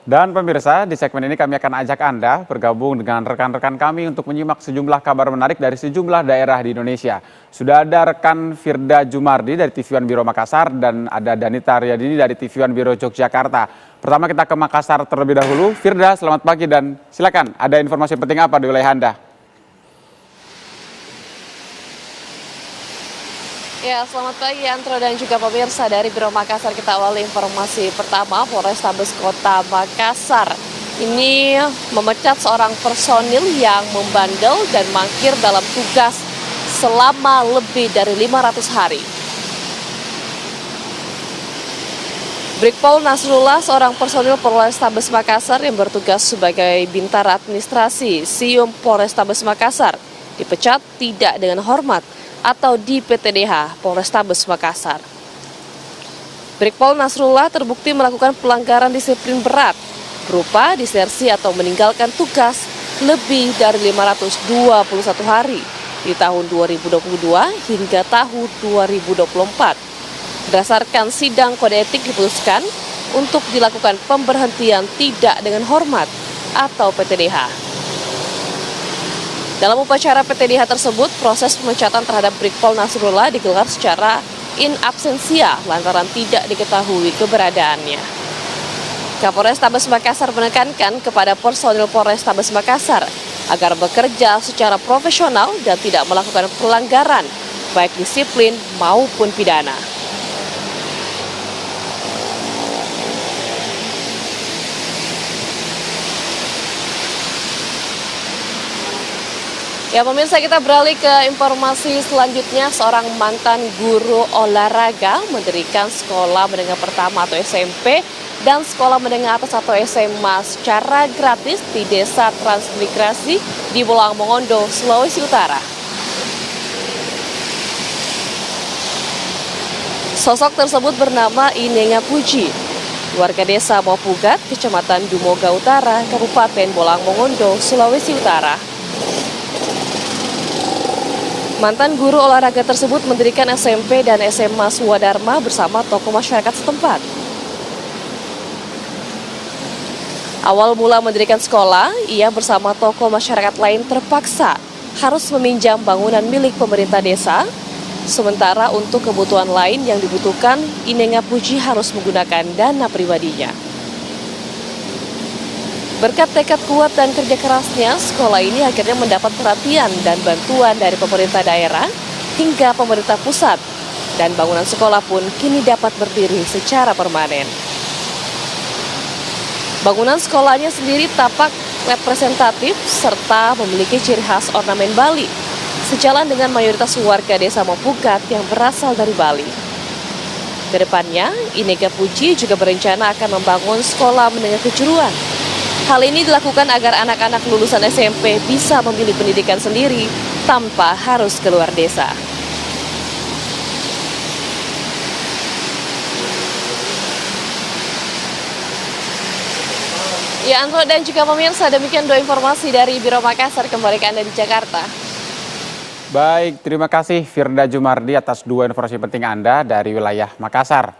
Dan pemirsa, di segmen ini kami akan ajak Anda bergabung dengan rekan-rekan kami untuk menyimak sejumlah kabar menarik dari sejumlah daerah di Indonesia. Sudah ada rekan Firda Jumardi dari TV One Biro Makassar dan ada Danita Riyadini dari TV One Biro Yogyakarta. Pertama kita ke Makassar terlebih dahulu. Firda, selamat pagi dan silakan. Ada informasi penting apa di wilayah Anda? Ya, selamat pagi Antro dan juga pemirsa dari Biro Makassar. Kita awali informasi pertama, Polrestabes Kota Makassar ini memecat seorang personil yang membandel dan mangkir dalam tugas selama lebih dari 500 hari. Brigpol Nasrullah, seorang personil Polrestabes Makassar yang bertugas sebagai bintara administrasi Sium Polrestabes Makassar, dipecat tidak dengan hormat atau di PTDH Polrestabes Makassar. Brigpol Nasrullah terbukti melakukan pelanggaran disiplin berat berupa disersi atau meninggalkan tugas lebih dari 521 hari di tahun 2022 hingga tahun 2024. Berdasarkan sidang kode etik diputuskan untuk dilakukan pemberhentian tidak dengan hormat atau PTDH. Dalam upacara PTDH tersebut, proses pemecatan terhadap Brigpol Nasrullah digelar secara in absentia lantaran tidak diketahui keberadaannya. Kapolrestabes Makassar menekankan kepada personil Polrestabes Makassar agar bekerja secara profesional dan tidak melakukan pelanggaran, baik disiplin maupun pidana. Ya pemirsa, kita beralih ke informasi selanjutnya. Seorang mantan guru olahraga mendirikan sekolah menengah pertama atau SMP dan sekolah menengah atas atau SMA secara gratis di Desa Transmigrasi di Bolang Mongondo, Sulawesi Utara. Sosok tersebut bernama Inenga Puji, warga desa Mopugat, Kecamatan Dumoga Utara, Kabupaten Bolang Mongondo, Sulawesi Utara. Mantan guru olahraga tersebut mendirikan SMP dan SMA Swadharma bersama tokoh masyarakat setempat. Awal mula mendirikan sekolah, ia bersama tokoh masyarakat lain terpaksa harus meminjam bangunan milik pemerintah desa, sementara untuk kebutuhan lain yang dibutuhkan, Inenga Puji harus menggunakan dana pribadinya. Berkat tekad kuat dan kerja kerasnya, sekolah ini akhirnya mendapat perhatian dan bantuan dari pemerintah daerah hingga pemerintah pusat, dan bangunan sekolah pun kini dapat berdiri secara permanen. Bangunan sekolahnya sendiri tampak representatif serta memiliki ciri khas ornamen Bali, sejalan dengan mayoritas warga desa Mopugat yang berasal dari Bali. Kedepannya, Inenga Puji juga berencana akan membangun sekolah menengah kejuruan. Hal ini dilakukan agar anak-anak lulusan SMP bisa memilih pendidikan sendiri tanpa harus keluar desa. Ya, Antro dan juga pemirsa, demikian dua informasi dari Biro Makassar. Kembali ke Anda di Jakarta. Baik, terima kasih Firda Jumardi atas dua informasi penting Anda dari wilayah Makassar.